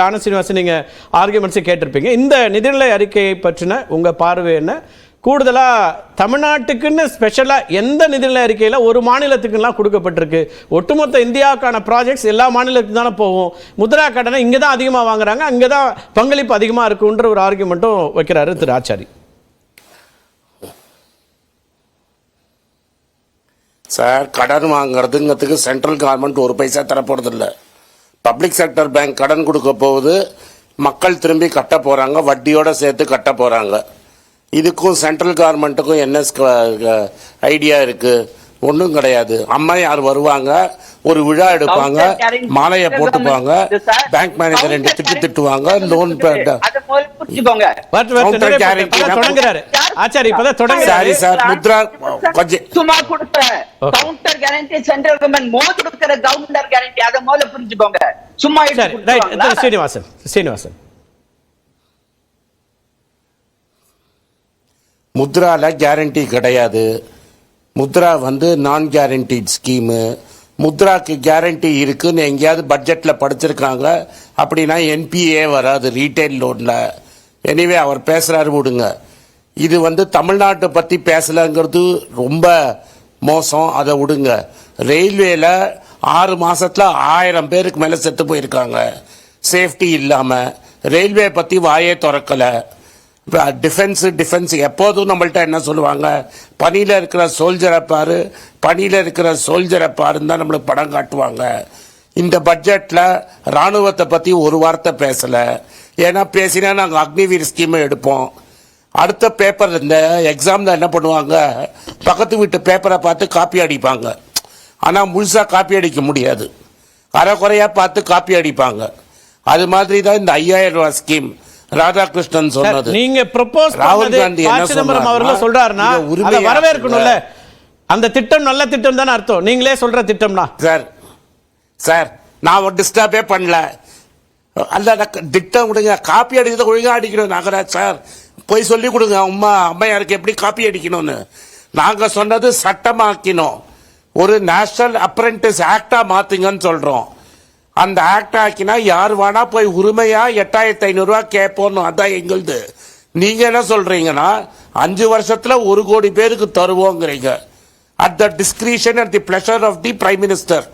ஆனந்த் சீனிவாசன், நீங்க ஆர்குமெண்ட்ஸை கேட்டிருப்பீங்க. இந்த நிதிநிலை அறிக்கையை பற்றின உங்க பார்வை என்ன? கூடுதலா தமிழ்நாட்டுக்குன்னு ஸ்பெஷலா எந்த நிதிநிலை அறிக்கையில ஒரு மாநிலத்துக்குலாம் கொடுக்கப்பட்டிருக்கு? ஒட்டுமொத்த இந்தியாவுக்கான ப்ராஜெக்ட்ஸ் எல்லா மாநிலத்துக்கு தானே போகும். முத்ரா கடனை இங்கே தான் அதிகமாக வாங்குறாங்க, அங்கே தான் பங்களிப்பு அதிகமாக இருக்குன்ற ஒரு ஆர்குமெண்ட்டும் வைக்கிறாரு திரு ஆச்சாரி. சார், கடன் வாங்குறதுங்கிறதுக்கு சென்ட்ரல் கவர்மெண்ட் ஒரு பைசா தரப்போறது இல்லை. பப்ளிக் செக்டர் பேங்க் கடன் கொடுக்க போகுது, மக்கள் திரும்பி கட்ட போறாங்க, வட்டியோட சேர்த்து கட்ட போறாங்க. இதுக்கும் சென்ட்ரல் கவர்மெண்ட்டுக்கும் என்ன ஐடியா இருக்கு? ஒன்றும் கிடையாது. அம்மையார் வருவாங்க, ஒரு விழா எடுப்பாங்க, மாலையை போட்டுப்பாங்க, பேங்க் மேனேஜர் ரெண்டு திட்டுவாங்க, லோன் முத்ரா சும்மா கொடுத்த கவுண்டர் கேரண்டி சென்ட்ரல் கவர்மெண்ட் மோது கொடுக்கிற கவுண்டர் கேரண்டி அதை முதல்ல புரிஞ்சுக்கோங்க. சும்மா ஸ்ரீனிவாசன், முத்ரால கேரண்டி கிடையாது. முத்ரா நான் கேரண்டீட் ஸ்கீமு. முத்ராக்கு கேரண்டி இருக்குன்னு எங்கேயாவது பட்ஜெட்ல படிச்சிருக்காங்க அப்படின்னா என்பிஏ வராது ரீட்டைல் லோன்ல. எனிவே அவர் பேசுறாரு, விடுங்க. இது தமிழ்நாட்டை பத்தி பேசலங்கிறது ரொம்ப மோசம், அதை விடுங்க. ரயில்வேல 6 மாசத்துல 1000 பேருக்கு மேல செத்து போயிருக்காங்க சேஃப்டி இல்லாம. ரயில்வே பத்தி வாயே திறக்கல. டிஃபென்ஸ் எப்போதும் நம்மள்ட்ட என்ன சொல்லுவாங்க? பணியில் இருக்கிற சோல்ஜரை பாரு, பணியில் இருக்கிற சோல்ஜரை பாருன்னு தான் நம்மளுக்கு படம் காட்டுவாங்க. இந்த பட்ஜெட்ல ராணுவத்தை பத்தி ஒரு வார்த்தை பேசல. ஏன்னா பேசினா நாங்கள் அக்னிவீர் ஸ்கீமை எடுப்போம். அடுத்த பேப்பர் இந்த எக்ஸாம்ல என்ன பண்ணுவாங்க? பக்கத்து வீட்டு பேப்பரை பார்த்து காப்பி அடிப்பாங்க. ஆனால் முழுசா காப்பி அடிக்க முடியாது, அரைக்குறையா பார்த்து காப்பி அடிப்பாங்க. அது மாதிரி தான் இந்த 5000 ரூபாய் ஸ்கீம் ராதாகிருஷ்ணன் சொன்னது. நீங்க ப்ரோபோஸ் ராகுல் காந்தி என்ன சிதம்பரம் அவர்கள் சொல்றாருன்னா அதை வரவேற்கணும்ல. அந்த திட்டம் நல்ல திட்டம் தானே அர்த்தம், நீங்களே சொல்ற திட்டம்னா. சார் நான் டிஸ்டர்பே பண்ணல. அல்ல திட்டம் கொடுங்க, காப்பி அடிக்கிறத ஒழுங்கா அடிக்கணும். நாகராஜ் சார் போய் சொல்லி கொடுங்க அம்மையாருக்கு எப்படி காப்பி அடிக்கணும்னு. நாங்க சொன்னது சட்டமாக்கணும், ஒரு நேஷனல் அப்ரெண்டிஸ் ஆக்டா மாத்துங்கன்னு சொல்றோம். அந்த ஆக்ட் ஆக்கினா யார் வேணா போய் உரிமையா 8500 ரூபாய் கேட்போம். அதான் எங்களுது. நீங்க என்ன சொல்றீங்கன்னா 5 வருஷத்துல 1 கோடி பேருக்கு தருவோங்கிறீங்க. At the discretion at the pleasure of the prime minister.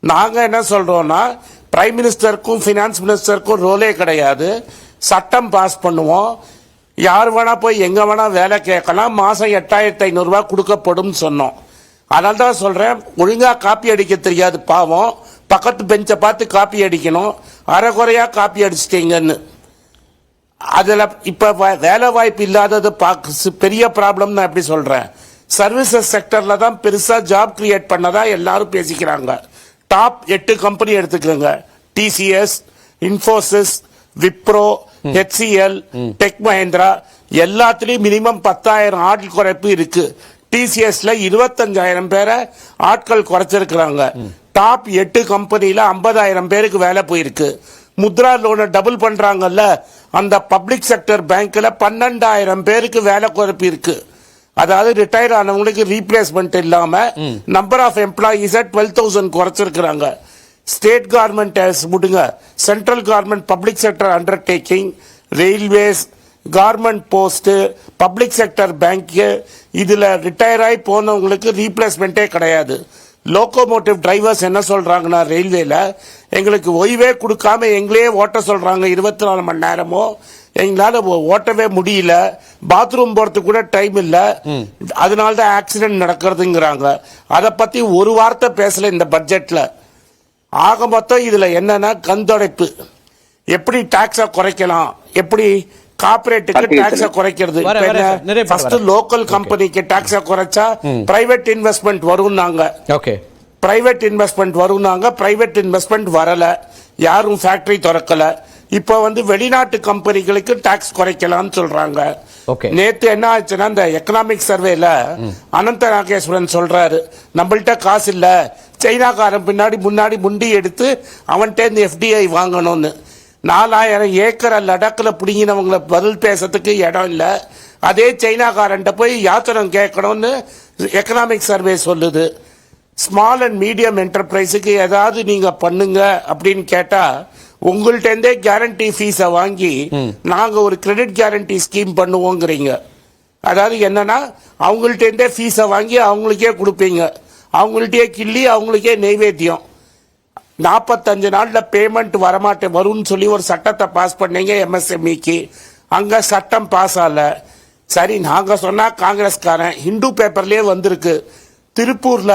நாங்க என்ன சொல்றோம்னா பிரைம் மினிஸ்டருக்கும் பினான்ஸ் மினிஸ்டருக்கும் ரோலே கிடையாது. சட்டம் பாஸ் பண்ணுவோம், யார் வேணா போய் எங்க வேணா வேலை கேட்கலாம், மாசம் 8500 ரூபாய் கொடுக்கப்படும் சொன்னோம். அதனால தான் சொல்றேன், ஒழுங்கா காப்பி அடிக்க தெரியாது பாவம், பக்கத்து பெஞ்சை பார்த்து காப்பி அடிக்கணும், அரைக்குறையா காப்பி அடிச்சிட்டீங்கன்னு. அதுல இப்ப வேலை வாய்ப்பு இல்லாதது பெரிய ப்ராப்ளம். நான் எப்படி சொல்றேன், சர்வீசஸ் செக்டர்ல தான் பெருசா ஜாப் கிரியேட் பண்ணதா எல்லாரும் பேசிக்கிறாங்க. டாப் 8 கம்பெனி எடுத்துக்கோங்க: TCS, Infosys, Wipro, HCL, tech Mahindra. எல்லாத்துலயும் மினிமம் 10,000 ஆட்கள் குறைப்பு இருக்கு. டிசிஎஸ்ல 25,000 பேரை ஆட்கள் குறைச்சிருக்கிறாங்க. டாப் 8 கம்பெனில 50,000 பேருக்கு வேலை போயிருக்கு. முத்ரா லோனை டபுள் பண்றாங்கல்ல, அந்த பப்ளிக் செக்டர் பேங்க்ல 12,000 பேருக்கு வேலை குறைப்பு இருக்கு. அதாவது ரிட்டையர் ஆனவங்களுக்கு ரீப்ளேஸ்மெண்ட் இல்லாம நம்பர் ஆஃப் எம்ப்ளாயிஸ் 12,000 குறைச்சிருக்கிறாங்க. ஸ்டேட் கவர்மெண்ட் முடுங்க, central government public sector undertaking, railways, government post, public sector bank, இதுல ரிட்டையர் ஆகி போனவங்களுக்கு ரீப்ளேஸ்மெண்டே கிடையாது. லோகோமோட்டிவ் டிரைவர்ஸ் என்ன சொல்றாங்கன்னா, ரயில்வேல எங்களுக்கு ஓய்வே கொடுக்காம எங்களே ஓட்ட சொல்றாங்க 24 மணி நேரமோ. எங்களால ஓட்டவே முடியல, பாத்ரூம் போறதுக்கு கூட டைம் இல்ல, அதனாலதான் ஆக்சிடென்ட் நடக்கிறதுங்கிறாங்க. அதை பத்தி ஒரு வார்த்தை பேசல இந்த பட்ஜெட்ல. ஆக மொத்தம் இதுல என்னன்னா கந்தடைப்பு. எப்படி டாக்ஸ குறைக்கலாம், எப்படி கார்பரேட்டுக்கு டாக்ஸ குறைக்கிறது. ஃபர்ஸ்ட் லோக்கல் கம்பெனிக்கு டாக்ஸ குறைச்சா பிரைவேட் இன்வெஸ்ட்மெண்ட் வரும்னாங்க. பிரைவேட் இன்வெஸ்ட்மெண்ட் வரும்னாங்க, பிரைவேட் இன்வெஸ்ட்மெண்ட் வரல, யாரும் ஃபேக்டரி திறக்கல. இப்ப வெளிநாட்டு கம்பெனிகளுக்கு டாக்ஸ் குறைக்கலாம்னு சொல்றாங்க. நேத்து என்ன ஆச்சுன்னா, இந்த எக்கனாமிக் சர்வேல அனந்த நாகேஸ்வரன் சொல்றாரு, நம்மள்ட்ட காசு இல்ல, சைனாக்காரன் முன்னாடி முண்டி எடுத்து அவன்கிட்ட எஃப்டிஐ வாங்கணும்னு. 4000 ஏக்கர் லடாக்ல பிடிங்கினவங்களை பதில் பேசுறதுக்கு இடம் இல்ல. அதே சைனாக்காரன் போய் யாத்திரம் கேட்கணும்னு எக்கனாமிக் சர்வே சொல்லுது. ஸ்மால் அண்ட் மீடியம் என்டர்பிரைஸுக்கு ஏதாவது நீங்க பண்ணுங்க அப்படின்னு கேட்டா உங்கள்ட்ட இருந்தே கேரண்டி ஃபீஸை வாங்கி நாங்க ஒரு கிரெடிட் கேரண்டி ஸ்கீம் பண்ணுவோங்கிறீங்க. அதாவது என்னன்னா அவங்கள்ட்ட இருந்தே ஃபீஸை வாங்கி அவங்களுக்கே கொடுப்பீங்க, அவங்கள்ட்டே கிள்ளி அவங்களுக்கே நெய்வேத்தியம். 45 நாள்ல பேமெண்ட் வரமாட்டேன் வரும்னு சொல்லி ஒரு சட்டத்தை பாஸ் பண்ணீங்க எம்எஸ்எம்இக்கு. அங்க சட்டம் பாஸ் ஆகல. சரி, நாங்க சொன்னா காங்கிரஸ்காரன் ஹிந்து பேப்பர்லயே வந்திருக்கு. திருப்பூர்ல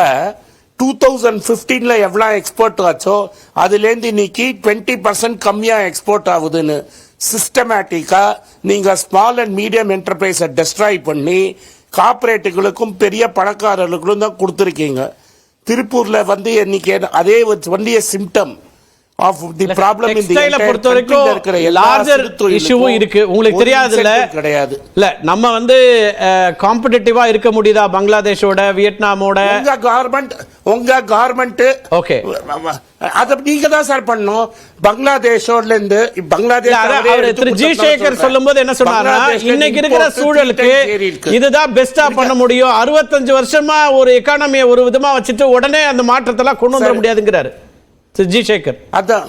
2015 எவ்வளவு எக்ஸ்போர்ட் ஆச்சோ அதுலேருந்து இன்னைக்கு 20% கம்மியா எக்ஸ்போர்ட் ஆகுதுன்னு. சிஸ்டமேட்டிக்கா நீங்க ஸ்மால் அண்ட் மீடியம் என்டர்பிரைஸை டெஸ்ட்ராய் பண்ணி கார்பரேட்டுகளுக்கும் பெரிய பணக்காரர்களுக்கும் தான் கொடுத்துருக்கீங்க. திருப்பூர்ல வந்து இன்னைக்கு அதே only symptom of the problem in the டெக்ஸ்டைல பொறுத்த வரைக்கும் லார்ஜர் இஷ்யூவும் இருக்கு. உங்களுக்கு தெரியாது இல்ல? கிடையாது. இல்ல நம்ம வந்து காம்படிட்டிவா இருக்க முடியுதா பங்களாதேஷோட, வியட்நாமோட? உங்க கவர்மெண்ட் ஓகே, அத நீங்க தான் சார் பண்ணணும். பங்களாதேஷோட இருந்து பங்களாதேஷ் திரு ஜி சேகர் சொல்லும்போது என்ன சொன்னாருன்னா, இன்னைக்கு இருக்கிற சூழலுக்கு இதுதான் பெஸ்டா பண்ண முடியும். 65 வருஷமா ஒரு எக்கானமியை ஒரு விதமா வச்சுட்டு உடனே அந்த மாற்றத்தை எல்லாம் கொண்டு வர முடியாதுங்கிறாரு ஜி சேகர். அதான்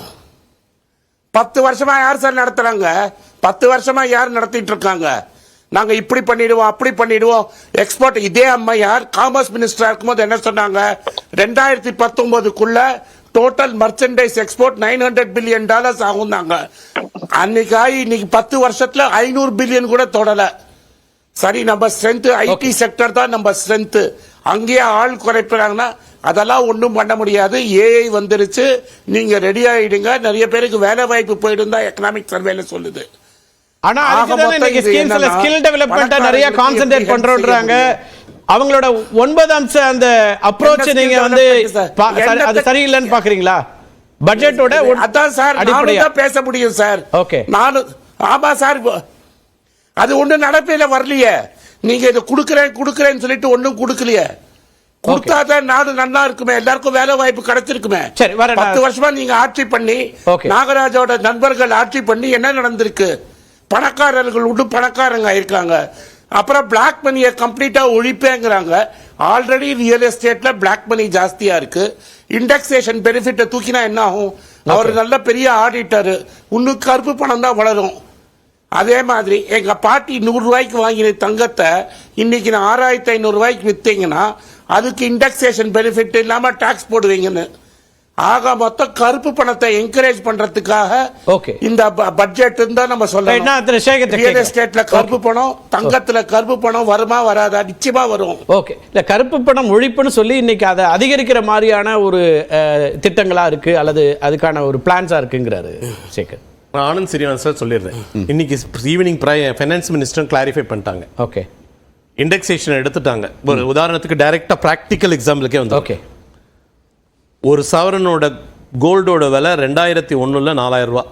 10 வருஷமா யார் சார் நடத்துறாங்க? 10 வருஷமா யார் நடத்திட்டு இருக்காங்க? நாங்க இப்படி பண்ணிடுவோம் அப்படி பண்ணிடுவோம் எக்ஸ்போர்ட். இதே அம்மையார் காமர்ஸ் மினிஸ்டரா இருக்கும்போது என்ன சொன்னாங்க? 2019க்குள்ள டோட்டல் மர்ச்சன்டைஸ் எக்ஸ்போர்ட் $900 பில்லியன் ஆகும். அன்னைக்கு இன்னைக்கு 10 வருஷத்துல 500 பில்லியன் கூட தொடல. சரி, நம்ம ஸ்ட்ரென்த் ஐடி செக்டர் தான் நம்ம ஸ்ட்ரென்த். அங்கேயே ஆள் குறைப்பாங்கன்னா அதெல்லாம் ஒன்றும் பண்ண முடியாது. ஏஐ வந்துருச்சு, நீங்க ரெடி ஆயிடுங்க, நிறைய பேருக்கு வேலை வாய்ப்பு போயிடும் தான் எக்கனாமிக் சர்வேல சொல்லுது. ஆனா ஸ்கில்ஸ்ல ஸ்கில் டெவலப்மென்ட்ட நிறைய கான்சென்ட்ரேட் பண்றோம்ன்றாங்க. அவங்களோட 9 அம்ச அந்த அப்ரோச் நீங்க வந்து அது சரியில்லைன்னு பாக்குறீங்களா? பட்ஜெட்டோட அதான் சார் அடிப்படையா பேச முடியும் சார். ஓகே, நானும் ஆமா சார், அது ஒண்ணு நடப்பையில வரலையே. நீங்க இதை குடுக்கறேன்னு சொல்லிட்டு ஒண்ணும் குடுக்கலையே. கொடுத்தாதான் நாடு நல்லா இருக்குமே, எல்லாருக்கும் வேலை வாய்ப்பு கிடைச்சிருக்குமே. 10 வருஷமா நீங்க ஆட்சி பண்ணி நாகராஜோட நண்பர்கள் ஆட்சி பண்ணி என்ன நடந்திருக்கு? பணக்காரர்கள் விட்டு பணக்காரங்க ஆயிருக்காங்க. அப்புறம் பிளாக் மணியை கம்ப்ளீட்டா ஒழிப்பேங்கிறாங்க. ஆல்ரெடி ரியல் எஸ்டேட்ல பிளாக் மணி ஜாஸ்தியா இருக்கு. இண்டெக்ஸேஷன் பெனிஃபிட்டை தூக்கினா என்ன ஆகும்? அவர் நல்ல பெரிய ஆடிட்டர், இன்னும் கருப்பு பணம் தான் வளரும். அதே மாதிரி எங்க பாட்டி 100 ரூபாய்க்கு வாங்கின தங்கத்தை இன்னைக்கு 6500 ரூபாய்க்கு வித்தீங்கன்னா அதுக்கு இண்டெக்ஸேஷன் பெனிஃபிட் இல்லாம டாக்ஸ் போடுவீங்கன்னு. ஆக மொத்தம் கருப்பு பணத்தை என்கரேஜ் பண்றதுக்காக இந்த பட்ஜெட் இருந்தா நம்ம சொல்லலாம். ரியல் எஸ்டேட்ல கருப்பு பணம், தங்கத்துல கருப்பு பணம் வருமா வராதா? நிச்சயமா வரும். ஓகே, இல்ல கருப்பு பணம் ஒழிப்புன்னு சொல்லி இன்னைக்கு அதை அதிகரிக்கிற மாதிரியான ஒரு திட்டங்களா இருக்கு அல்லது அதுக்கான ஒரு பிளான்ஸா இருக்குங்கிறாரு சேகர். ஆனந்த் சிறிவான் சார் சொல்லிடுறேன். இன்னைக்கு ஈவினிங் ஃபைனான்ஸ் மினிஸ்டர் கிளாரிஃபை பண்ணிட்டாங்க. ஓகே, இண்டெக்ஸேஷன் எடுத்துட்டாங்க. ஒரு உதாரணத்துக்கு டைரக்டா பிராக்டிக்கல் எக்ஸாம்பிளுக்கே வந்து ஓகே, ஒரு சவரனோட கோல்டோட விலை 2001 4000 ரூபாய்,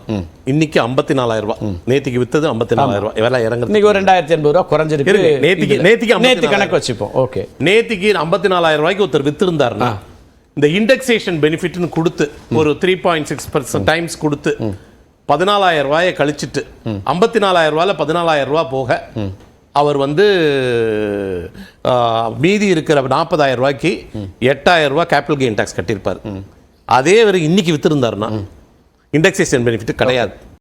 இன்னைக்கு 54,000 ரூபாய். நேத்திக்கு வித்தது 54,000 ரூபாய். விலை இறங்குது. இன்னைக்கு 2080 ரூபாய் குறைஞ்சிருக்கு. நேத்திக்கு கணக்கு வச்சுப்போம். ஓகே, நேத்திக்கு 54,000 ரூபாய்க்கு ஒருத்தர் வித்திருந்தாருன்னா இந்த இண்டெக்ஸேஷன் பெனிஃபிட்னு கொடுத்து ஒரு 3.6% டைம்ஸ் கொடுத்து 14,000 ரூபாயை கழிச்சிட்டு 54,000 ரூபாயில 14,000 ரூபாய் போக அவர் வந்து மீதி இருக்கிற 40,000 ரூபாய்க்கு 8,000 ரூபாய் கேபிட்டல் கெயின் டாக்ஸ் கட்டியிருப்பார். அதே இன்னைக்கு வித்திருந்தாருன்னா இண்டெக்ஸேஷன் பெனிஃபிட் கிடையாது.